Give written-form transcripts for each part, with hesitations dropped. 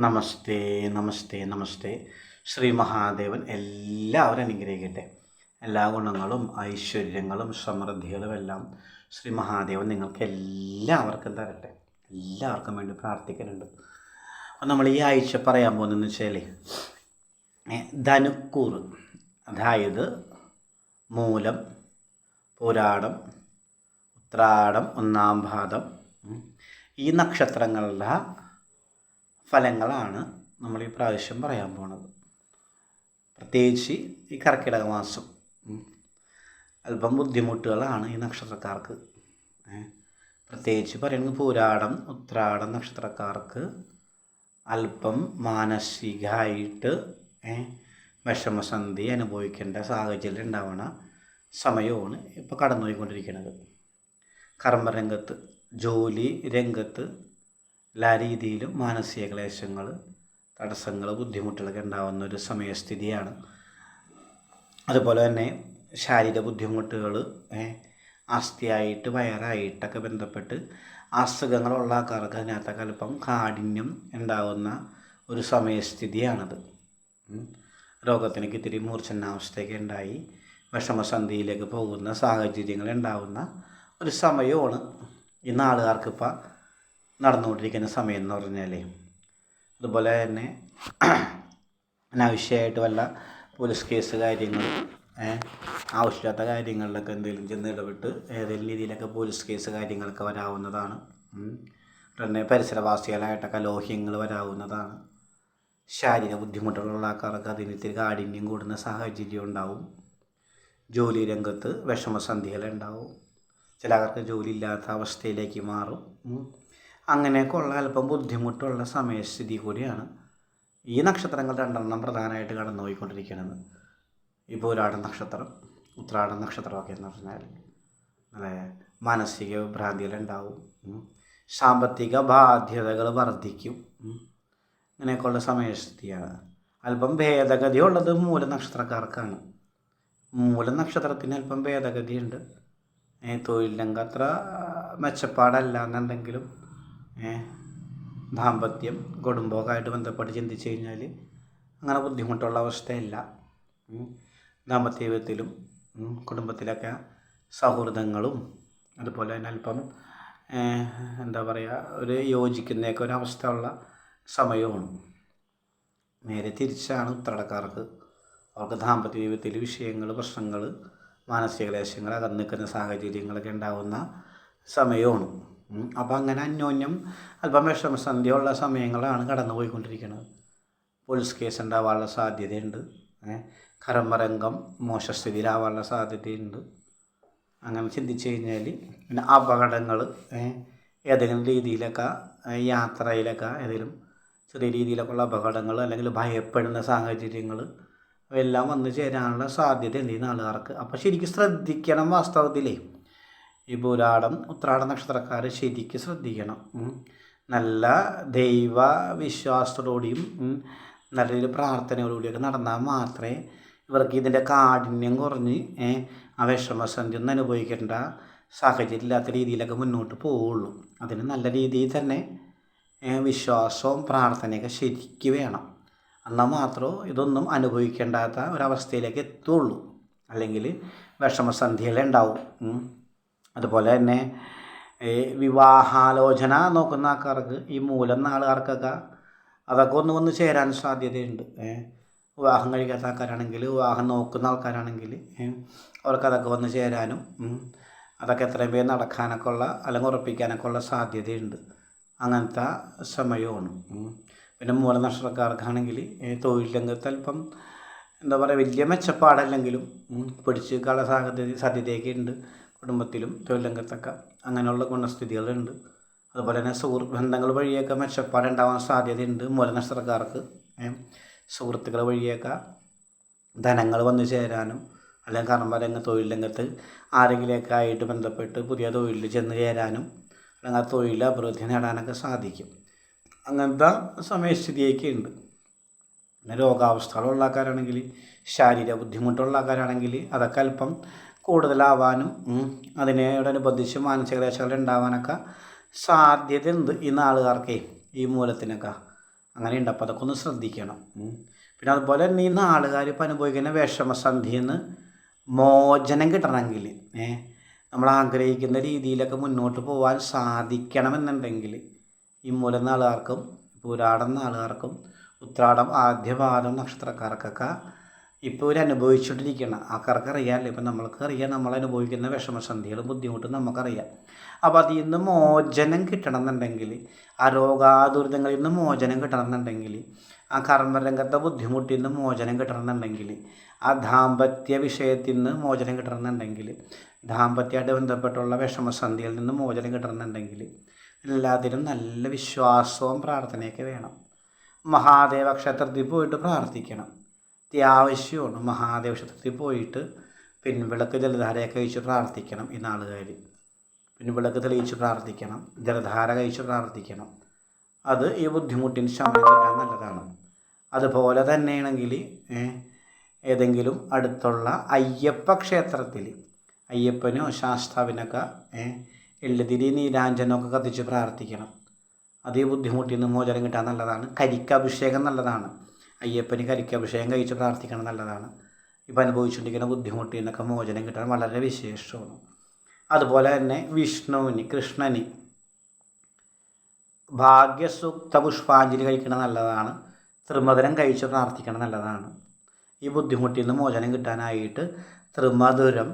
നമസ്തേ നമസ്തേ നമസ്തേ. ശ്രീ മഹാദേവൻ എല്ലാവരും അനുഗ്രഹിക്കട്ടെ. എല്ലാ ഗുണങ്ങളും ഐശ്വര്യങ്ങളും സമൃദ്ധികളും എല്ലാം ശ്രീ മഹാദേവൻ നിങ്ങൾക്ക് എല്ലാവർക്കും തരട്ടെ. എല്ലാവർക്കും വേണ്ടി പ്രാർത്ഥിക്കുന്നുണ്ട്. അപ്പം നമ്മൾ ഈ ആഴ്ച പറയാൻ പോകുന്നതെന്ന് വെച്ചാൽ ധനുക്കൂറ്, അതായത് മൂലം, പൂരാടം, ഉത്രാടം, ഒന്നാം പാദം, ഈ നക്ഷത്രങ്ങളുടെ ഫലങ്ങളാണ് നമ്മൾ ഈ പ്രാവശ്യം പറയാൻ പോണത്. പ്രത്യേകിച്ച് ഈ കർക്കിടക മാസം അല്പം ബുദ്ധിമുട്ടുകളാണ് ഈ നക്ഷത്രക്കാർക്ക്. പ്രത്യേകിച്ച് പറയുന്നത് പൂരാടം, ഉത്രാടം നക്ഷത്രക്കാർക്ക് അല്പം മാനസികമായിട്ട് വിഷമസന്ധി അനുഭവിക്കേണ്ട സാഹചര്യം ഉണ്ടാവണ സമയമാണ് ഇപ്പോൾ കടന്നുപോയിക്കൊണ്ടിരിക്കുന്നത്. കർമ്മരംഗത്ത്, ജോലി രംഗത്ത് എല്ലാ രീതിയിലും മാനസിക ക്ലേശങ്ങൾ, തടസ്സങ്ങൾ, ബുദ്ധിമുട്ടുകളൊക്കെ ഉണ്ടാകുന്ന ഒരു സമയസ്ഥിതിയാണ്. അതുപോലെ തന്നെ ശാരീരിക ബുദ്ധിമുട്ടുകൾ, അസ്ഥിയായിട്ട് വയറായിട്ടൊക്കെ ബന്ധപ്പെട്ട് അസുഖങ്ങളുള്ള ആൾക്കാർക്ക് അതിനകത്തൊക്കെ അല്പം കാഠിന്യം ഉണ്ടാകുന്ന ഒരു സമയസ്ഥിതിയാണത്. രോഗത്തിനൊക്കെ ഇത്തിരി മൂർച്ഛനാവസ്ഥയൊക്കെ ഉണ്ടായി വിഷമസന്ധിയിലേക്ക് പോകുന്ന സാഹചര്യങ്ങൾ ഉണ്ടാകുന്ന ഒരു സമയമാണ് ഈ നാളുകാർക്കിപ്പോൾ നടന്നുകൊണ്ടിരിക്കുന്ന സമയം എന്ന് പറഞ്ഞാൽ. അതുപോലെ തന്നെ അനാവശ്യമായിട്ട് വല്ല പോലീസ് കേസ് കാര്യങ്ങൾ, ആവശ്യമില്ലാത്ത കാര്യങ്ങളിലൊക്കെ എന്തെങ്കിലും ചെന്ന് ഇടപെട്ട് ഏതെങ്കിലും രീതിയിലൊക്കെ പോലീസ് കേസ് കാര്യങ്ങളൊക്കെ വരാവുന്നതാണ്. പിന്നെ പരിസരവാസികളായിട്ടൊക്കെ ലോഹ്യങ്ങൾ വരാവുന്നതാണ്. ശാരീരിക ബുദ്ധിമുട്ടുകളുള്ള ആൾക്കാർക്ക് അതിന് ഇത്തിരി കാഠിന്യം കൂടുന്ന സാഹചര്യം ഉണ്ടാവും. ജോലി രംഗത്ത് വിഷമസന്ധികളുണ്ടാവും. ചില ആൾക്ക് ജോലി ഇല്ലാത്ത അവസ്ഥയിലേക്ക് മാറും. അങ്ങനെയൊക്കെയുള്ള അല്പം ബുദ്ധിമുട്ടുള്ള സമയസ്ഥിതി കൂടിയാണ് ഈ നക്ഷത്രങ്ങൾ രണ്ടെണ്ണം പ്രധാനമായിട്ട് കടന്നു പോയിക്കൊണ്ടിരിക്കുന്നത്. ഈ പൂരാട നക്ഷത്രം, ഉത്രാട നക്ഷത്രമൊക്കെ എന്ന് പറഞ്ഞാൽ നല്ല മാനസിക വിഭ്രാന്തികളുണ്ടാവും, സാമ്പത്തിക ബാധ്യതകൾ വർദ്ധിക്കും. ഇങ്ങനെയൊക്കെയുള്ള സമയസ്ഥിതിയാണ്. അല്പം ഭേദഗതി ഉള്ളത് മൂല നക്ഷത്രക്കാർക്കാണ്. മൂല നക്ഷത്രത്തിന് അല്പം ഭേദഗതിയുണ്ട്. തൊഴിൽ രംഗം അത്ര മെച്ചപ്പാടല്ല എന്നുണ്ടെങ്കിലും ദാമ്പത്യം, കുടുംബമൊക്കെയായിട്ട് ബന്ധപ്പെട്ട് ചിന്തിച്ച് കഴിഞ്ഞാൽ അങ്ങനെ ബുദ്ധിമുട്ടുള്ള അവസ്ഥയല്ല. ദാമ്പത്യ ജീവിതത്തിലും കുടുംബത്തിലൊക്കെ സൗഹൃദങ്ങളും അതുപോലെ തന്നെ അല്പം എന്താ പറയുക, ഒരു യോജിക്കുന്നതൊക്കെ ഒരവസ്ഥ ഉള്ള സമയമാണ്. നേരെ തിരിച്ചാണ് ഉത്രാടക്കാർക്ക്. അവർക്ക് ദാമ്പത്യ ജീവിതത്തിൽ വിഷയങ്ങൾ, പ്രശ്നങ്ങൾ, മാനസിക ക്ലേശങ്ങൾ, അകന്നു നിൽക്കുന്ന സാഹചര്യങ്ങളൊക്കെ ഉണ്ടാകുന്ന സമയമാണ്. അപ്പോൾ അങ്ങനെ അന്യോന്യം അല്പം വിഷമസന്ധിയുള്ള സമയങ്ങളാണ് കടന്നു പോയിക്കൊണ്ടിരിക്കുന്നത്. പോലീസ് കേസ് ഉണ്ടാവാനുള്ള സാധ്യതയുണ്ട്. കർമ്മരംഗം മോശസ്ഥിതിയിലാവാനുള്ള സാധ്യതയുണ്ട്. അങ്ങനെ ചിന്തിച്ച് കഴിഞ്ഞാൽ പിന്നെ അപകടങ്ങൾ, ഏതെങ്കിലും രീതിയിലൊക്കെ യാത്രയിലൊക്കെ ഏതെങ്കിലും ചെറിയ രീതിയിലൊക്കെ ഉള്ള അപകടങ്ങൾ അല്ലെങ്കിൽ ഭയപ്പെടുന്ന സാഹചര്യങ്ങൾ എല്ലാം വന്നു ചേരാനുള്ള സാധ്യതയുണ്ട് ഈ നാളുകാർക്ക്. അപ്പോൾ ശരിക്കും ശ്രദ്ധിക്കണം. വാസ്തവത്തിലേ ഈ പൂരാടം, ഉത്രാട നക്ഷത്രക്കാർ ശരിക്കും ശ്രദ്ധിക്കണം. നല്ല ദൈവ വിശ്വാസത്തോടുകൂടിയും നല്ലൊരു പ്രാർത്ഥനയോടുകൂടിയൊക്കെ നടന്നാൽ മാത്രമേ ഇവർക്ക് ഇതിൻ്റെ കാഠിന്യം കുറഞ്ഞ് ആ വിഷമസന്ധി ഒന്നും അനുഭവിക്കേണ്ട സാഹചര്യം ഇല്ലാത്ത രീതിയിലൊക്കെ മുന്നോട്ട് പോവുള്ളൂ. അതിന് നല്ല രീതിയിൽ തന്നെ വിശ്വാസവും പ്രാർത്ഥനയൊക്കെ ശരിക്കും വേണം. എന്നാൽ മാത്രമേ ഇതൊന്നും അനുഭവിക്കേണ്ടാത്ത ഒരവസ്ഥയിലേക്ക് എത്തുള്ളൂ. അല്ലെങ്കിൽ വിഷമസന്ധികളെ ഉണ്ടാവും. അതുപോലെ തന്നെ വിവാഹാലോചന നോക്കുന്ന ആൾക്കാർക്ക്, ഈ മൂലം നാളുകാർക്കൊക്കെ അതൊക്കെ വന്ന് ചേരാൻ സാധ്യതയുണ്ട്. വിവാഹം കഴിക്കാത്ത ആൾക്കാരാണെങ്കിൽ, വിവാഹം നോക്കുന്ന ആൾക്കാരാണെങ്കിൽ അവർക്കതൊക്കെ വന്ന് ചേരാനും അതൊക്കെ എത്രയും പേര് നടക്കാനൊക്കെ ഉള്ള അല്ലെങ്കിൽ ഉറപ്പിക്കാനൊക്കെ ഉള്ള സാധ്യതയുണ്ട്. അങ്ങനത്തെ സമയമാണ്. പിന്നെ മൂല നക്ഷത്രക്കാർക്കാണെങ്കിൽ തൊഴിൽ രംഗത്ത് അല്പം എന്താ പറയുക, വലിയ മെച്ചപ്പാടല്ലെങ്കിലും പിടിച്ച് കള സാധ്യതയൊക്കെ ഉണ്ട്. കുടുംബത്തിലും തൊഴിൽ രംഗത്തൊക്കെ അങ്ങനെയുള്ള ഗുണസ്ഥിതികളുണ്ട്. അതുപോലെ തന്നെ സുഹൃത്ത് ബന്ധങ്ങൾ വഴിയൊക്കെ മെച്ചപ്പാടുണ്ടാവാൻ സാധ്യതയുണ്ട്. മൂല നക്ഷത്രക്കാർക്ക് സുഹൃത്തുക്കൾ വഴിയൊക്കെ ധനങ്ങൾ വന്നു ചേരാനും അല്ലെങ്കിൽ കർമ്മരംഗ തൊഴിൽ രംഗത്ത് ആരെങ്കിലുമൊക്കെ ആയിട്ട് ബന്ധപ്പെട്ട് പുതിയ തൊഴിലിൽ ചെന്ന് ചേരാനും അല്ലെങ്കിൽ ആ തൊഴിൽ അഭിവൃദ്ധി നേടാനൊക്കെ സാധിക്കും. അങ്ങനത്തെ സമയസ്ഥിതിയൊക്കെ ഉണ്ട്. പിന്നെ രോഗാവസ്ഥകളുള്ള ആൾക്കാരാണെങ്കിൽ, ശാരീരിക ബുദ്ധിമുട്ടുള്ള ആൾക്കാരാണെങ്കിൽ അതൊക്കെ അല്പം കൂടുതലാവാനും അതിനോടനുബന്ധിച്ച് മാനസിക ക്ലേശങ്ങൾ ഉണ്ടാവാനൊക്കെ സാധ്യതയുണ്ട് ഈ നാളുകാർക്കേ, ഈ മൂലത്തിനൊക്കെ. അങ്ങനെയുണ്ട്. അപ്പോൾ അതൊക്കെ ഒന്ന് ശ്രദ്ധിക്കണം. പിന്നെ അതുപോലെ തന്നെ ഈ നാളുകാർ ഇപ്പോൾ അനുഭവിക്കുന്ന വിഷമസന്ധിയിൽ നിന്ന് മോചനം കിട്ടണമെങ്കിൽ നമ്മൾ ആഗ്രഹിക്കുന്ന രീതിയിലൊക്കെ മുന്നോട്ട് പോകാൻ സാധിക്കണമെന്നുണ്ടെങ്കിൽ ഈ മൂലം നാളുകാർക്കും പൂരാടം നാളുകാർക്കും ഉത്രാടം ആദ്യപാദം നക്ഷത്രക്കാർക്കൊക്കെ ഇപ്പോൾ ഒരു അനുഭവിച്ചുകൊണ്ടിരിക്കണം. ആൾക്കാർക്ക് അറിയാമല്ലോ. ഇപ്പം നമ്മൾക്ക് അറിയാം നമ്മൾ അനുഭവിക്കുന്ന വിഷമസന്ധികളും ബുദ്ധിമുട്ടും നമുക്കറിയാം. അപ്പോൾ അതിൽ നിന്ന് മോചനം കിട്ടണം എന്നുണ്ടെങ്കിൽ, ആ രോഗാദുരിതങ്ങളിൽ നിന്ന് മോചനം കിട്ടണം എന്നുണ്ടെങ്കിൽ, ആ കർമ്മരംഗത്തെ ബുദ്ധിമുട്ടിൽ നിന്ന് മോചനം കിട്ടണം എന്നുണ്ടെങ്കിൽ, ആ ദാമ്പത്യ വിഷയത്തിൽ നിന്ന് മോചനം കിട്ടണം എന്നുണ്ടെങ്കിൽ, ദാമ്പത്യമായിട്ട് ബന്ധപ്പെട്ടുള്ള വിഷമസന്ധിയിൽ നിന്ന് മോചനം കിട്ടണം എന്നുണ്ടെങ്കിൽ എല്ലാത്തിനും നല്ല വിശ്വാസവും പ്രാർത്ഥനയൊക്കെ വേണം. മഹാദേവ ക്ഷേത്രത്തിൽ പോയിട്ട് പ്രാർത്ഥിക്കണം. അത്യാവശ്യമാണ്. മഹാദേവ ക്ഷേത്രത്തിൽ പോയിട്ട് പിൻവിളക്ക് ജലധാരയൊക്കെ കഴിച്ച് പ്രാർത്ഥിക്കണം. ഈ നാളുകാർ പിൻവിളക്ക് തെളിയിച്ച് പ്രാർത്ഥിക്കണം, ജലധാര കഴിച്ച് പ്രാർത്ഥിക്കണം. അത് ഈ ബുദ്ധിമുട്ടിന് ശമനം കിട്ടാൻ നല്ലതാണ്. അതുപോലെ തന്നെയാണെങ്കിൽ ഏതെങ്കിലും അടുത്തുള്ള അയ്യപ്പ ക്ഷേത്രത്തിൽ അയ്യപ്പനോ ശാസ്താവിനൊക്കെ എള്ളുതിരി നീരാഞ്ജനമൊക്കെ കത്തിച്ച് പ്രാർത്ഥിക്കണം. അത് ഈ ബുദ്ധിമുട്ടിൽ നിന്ന് മോചനം കിട്ടാൻ നല്ലതാണ്. കരിക്കഭിഷേകം നല്ലതാണ്. അയ്യപ്പന് കരിക്കഭിഷേകം കഴിച്ച് പ്രാർത്ഥിക്കണം നല്ലതാണ്. ഇപ്പം അനുഭവിച്ചുകൊണ്ടിരിക്കുന്ന ബുദ്ധിമുട്ടിൽ നിന്നൊക്കെ മോചനം കിട്ടാൻ വളരെ വിശേഷമാണ്. അതുപോലെ തന്നെ വിഷ്ണുവിന്, കൃഷ്ണന് ഭാഗ്യസൂക്ത പുഷ്പാഞ്ജലി കഴിക്കണം നല്ലതാണ്. ത്രിമധുരം കഴിച്ച് പ്രാർത്ഥിക്കണം നല്ലതാണ്. ഈ ബുദ്ധിമുട്ടിൽ നിന്ന് മോചനം കിട്ടാനായിട്ട് ത്രിമധുരം,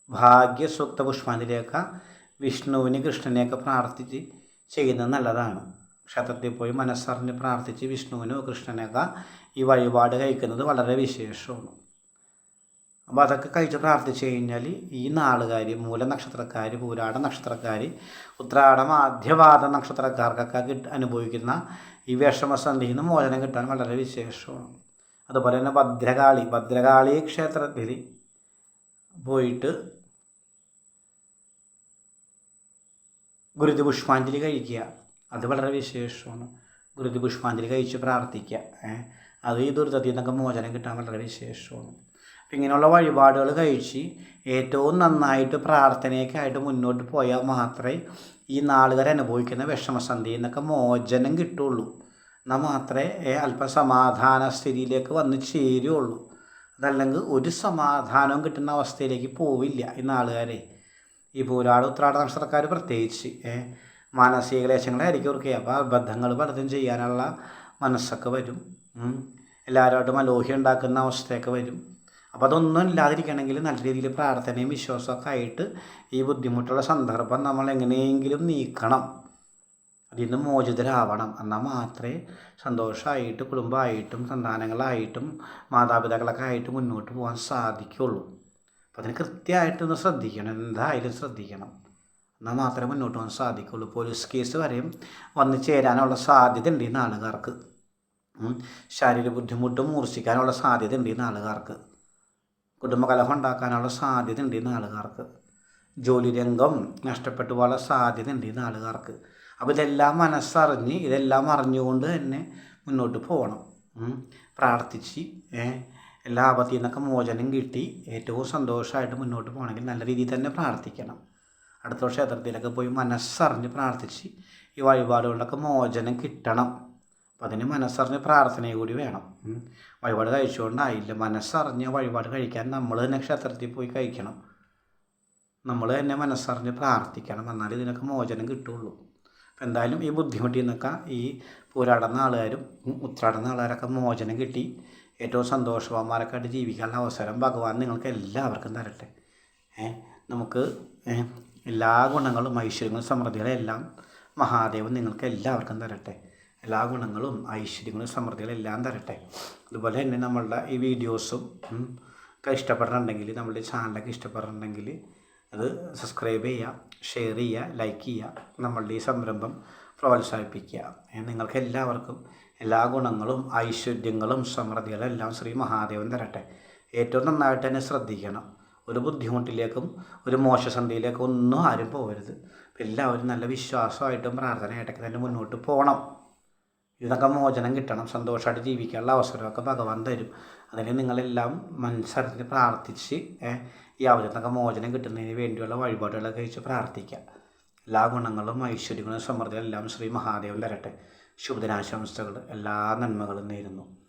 ഭാഗ്യസൂക്ത പുഷ്പാഞ്ജലിയൊക്കെ വിഷ്ണുവിന് കൃഷ്ണനെയൊക്കെ പ്രാർത്ഥിച്ച് ചെയ്യുന്നത് നല്ലതാണ്. ക്ഷേത്രത്തിൽ പോയി മനസ്സറിഞ്ഞ് പ്രാർത്ഥിച്ച് വിഷ്ണുവിനോ കൃഷ്ണനെയൊക്കെ ഈ വഴിപാട് കഴിക്കുന്നത് വളരെ വിശേഷമാണ്. അപ്പോൾ അതൊക്കെ കഴിച്ച് പ്രാർത്ഥിച്ചു കഴിഞ്ഞാൽ ഈ നാളുകാർ, മൂല നക്ഷത്രക്കാർ, പൂരാട നക്ഷത്രക്കാർ, ഉത്രാടം ആദ്യപാദ നക്ഷത്രക്കാർക്കൊക്കെ അനുഭവിക്കുന്ന ഈ വിഷമസന്ധിയിൽ നിന്ന് മോചനം കിട്ടാൻ വളരെ വിശേഷമാണ്. അതുപോലെ തന്നെ ഭദ്രകാളി ക്ഷേത്രത്തിൽ പോയിട്ട് ഗുരുതി പുഷ്പാഞ്ജലി കഴിക്കുക. അത് വളരെ വിശേഷമാണ്. ഗുരുതി പുഷ്പാഞ്ജലി കഴിച്ച് പ്രാർത്ഥിക്കുക. അത് ഈ ദുരിതത്തിൽ നിന്നൊക്കെ മോചനം കിട്ടാൻ വളരെ വിശേഷമാണ്. അപ്പം ഇങ്ങനെയുള്ള വഴിപാടുകൾ കഴിച്ച് ഏറ്റവും നന്നായിട്ട് പ്രാർത്ഥനയൊക്കെ ആയിട്ട് മുന്നോട്ട് പോയാൽ മാത്രമേ ഈ നാളുകാർ അനുഭവിക്കുന്ന വിഷമസന്ധിയിൽ നിന്നൊക്കെ മോചനം കിട്ടുള്ളൂ. എന്നാൽ മാത്രമേ അല്പം സമാധാന സ്ഥിതിയിലേക്ക് വന്ന് ചേരുള്ളൂ. അതല്ലെങ്കിൽ ഒരു സമാധാനവും കിട്ടുന്ന അവസ്ഥയിലേക്ക് പോവില്ല ഈ നാളുകാരെ. ഈ പൂരാട ഉത്രാട നക്ഷത്രക്കാർ പ്രത്യേകിച്ച് മാനസിക ക്ലേശങ്ങളായിരിക്കും ഓർക്കുക. അപ്പോൾ അബദ്ധങ്ങൾ പലതും ചെയ്യാനുള്ള മനസ്സൊക്കെ വരും. എല്ലാവരുമായിട്ടും അലോഹ്യം ഉണ്ടാക്കുന്ന അവസ്ഥയൊക്കെ വരും. അപ്പോൾ അതൊന്നും ഇല്ലാതിരിക്കണമെങ്കിൽ നല്ല രീതിയിൽ പ്രാർത്ഥനയും വിശ്വാസമൊക്കെ ആയിട്ട് ഈ ബുദ്ധിമുട്ടുള്ള സന്ദർഭം നമ്മൾ എങ്ങനെയെങ്കിലും നീക്കണം. അതിൽ നിന്ന് മോചിതരാവണം. എന്നാൽ മാത്രമേ സന്തോഷമായിട്ട് കുടുംബമായിട്ടും സന്താനങ്ങളായിട്ടും മാതാപിതാക്കളൊക്കെ ആയിട്ട് മുന്നോട്ട് പോകാൻ സാധിക്കുള്ളൂ. അപ്പോൾ അതിന് കൃത്യമായിട്ടൊന്ന് ശ്രദ്ധിക്കണം. എന്തായാലും ശ്രദ്ധിക്കണം. എന്നാൽ മാത്രമേ മുന്നോട്ട് പോകാൻ സാധിക്കുള്ളൂ. പോലീസ് കേസ് വരെയും വന്നു ചേരാനുള്ള സാധ്യത ഉണ്ട് ഈ നാളുകാർക്ക്. ശാരീരിക ബുദ്ധിമുട്ട് മൂർച്ഛിക്കാനുള്ള സാധ്യത ഉണ്ട് ഈ നാളുകാർക്ക്. കുടുംബകലഹം ഉണ്ടാക്കാനുള്ള സാധ്യത ഉണ്ട് ഈ നാളുകാർക്ക്. ജോലി രംഗം നഷ്ടപ്പെട്ടു പോകാനുള്ള സാധ്യത ഉണ്ട് ഈ നാളുകാർക്ക്. അപ്പോൾ ഇതെല്ലാം മനസ്സറിഞ്ഞ് ഇതെല്ലാം അറിഞ്ഞുകൊണ്ട് തന്നെ മുന്നോട്ട് പോകണം. പ്രാർത്ഥിച്ച് എല്ലാ ആപത്തിൽ നിന്നൊക്കെ മോചനം കിട്ടി ഏറ്റവും സന്തോഷമായിട്ട് മുന്നോട്ട് പോകണമെങ്കിൽ നല്ല രീതിയിൽ തന്നെ പ്രാർത്ഥിക്കണം. അടുത്ത ക്ഷേത്രത്തിലൊക്കെ പോയി മനസ്സറിഞ്ഞ് പ്രാർത്ഥിച്ച് ഈ വഴിപാടുകളിലൊക്കെ മോചനം കിട്ടണം. അപ്പം അതിന് മനസ്സറിഞ്ഞ് പ്രാർത്ഥനയും കൂടി വേണം. വഴിപാട് കഴിച്ചുകൊണ്ടായില്ല. മനസ്സറിഞ്ഞ് വഴിപാട് കഴിക്കാൻ നമ്മൾ തന്നെ ക്ഷേത്രത്തിൽ പോയി കഴിക്കണം. നമ്മൾ തന്നെ മനസ്സറിഞ്ഞ് പ്രാർത്ഥിക്കണം. എന്നാലും ഇതിനൊക്കെ മോചനം കിട്ടുള്ളൂ. അപ്പം എന്തായാലും ഈ ബുദ്ധിമുട്ടിൽ നിന്നൊക്കെ ഈ പൂരാടുന്ന ആളുകാരും ഉത്രാടുന്ന ആളുകാരൊക്കെ മോചനം കിട്ടി ഏറ്റവും സന്തോഷവാന്മാരൊക്കെ ആയിട്ട് ജീവിക്കാനുള്ള അവസരം ഭഗവാൻ നിങ്ങൾക്ക് എല്ലാവർക്കും തരട്ടെ. നമുക്ക് എല്ലാ ഗുണങ്ങളും ഐശ്വര്യങ്ങളും സമൃദ്ധികളും എല്ലാം മഹാദേവൻ നിങ്ങൾക്ക് എല്ലാവർക്കും തരട്ടെ. എല്ലാ ഗുണങ്ങളും ഐശ്വര്യങ്ങളും സമൃദ്ധികളും എല്ലാം തരട്ടെ. അതുപോലെ തന്നെ നമ്മളുടെ ഈ വീഡിയോസും ഒക്കെ ഇഷ്ടപ്പെടുന്നുണ്ടെങ്കിൽ, നമ്മളുടെ ചാനലൊക്കെ ഇഷ്ടപ്പെടുന്നുണ്ടെങ്കിൽ അത് സബ്സ്ക്രൈബ് ചെയ്യുക, ഷെയർ ചെയ്യുക, ലൈക്ക് ചെയ്യുക. നമ്മളുടെ ഈ സംരംഭം പ്രോത്സാഹിപ്പിക്കുക. നിങ്ങൾക്ക് എല്ലാവർക്കും എല്ലാ ഗുണങ്ങളും ഐശ്വര്യങ്ങളും സമൃദ്ധികളും എല്ലാം ശ്രീ മഹാദേവൻ തരട്ടെ. ഏറ്റവും നന്നായിട്ട് തന്നെ ശ്രദ്ധിക്കണം. ഒരു ബുദ്ധിമുട്ടിലേക്കും ഒരു മോശസന്ധിയിലേക്കും ഒന്നും ആരും പോകരുത്. എല്ലാവരും നല്ല വിശ്വാസമായിട്ടും പ്രാർത്ഥനയായിട്ടൊക്കെ തന്നെ മുന്നോട്ട് പോകണം. ഇതിനൊക്കെ മോചനം കിട്ടണം. സന്തോഷമായിട്ട് ജീവിക്കാനുള്ള അവസരമൊക്കെ ഭഗവാൻ തരും. അതിന് നിങ്ങളെല്ലാം മനസ്സറിഞ്ഞ് പ്രാർത്ഥിച്ച് ഈ അവധിനൊക്കെ മോചനം കിട്ടുന്നതിന് വേണ്ടിയുള്ള വഴിപാടുകളൊക്കെ കഴിച്ച് പ്രാർത്ഥിക്കുക. എല്ലാ ഗുണങ്ങളും ഐശ്വര്യങ്ങളും സമൃദ്ധിയും എല്ലാം ശ്രീ മഹാദേവൻ തരട്ടെ. ശുഭദിനാശംസകൾ, എല്ലാ നന്മകളും നേരുന്നു.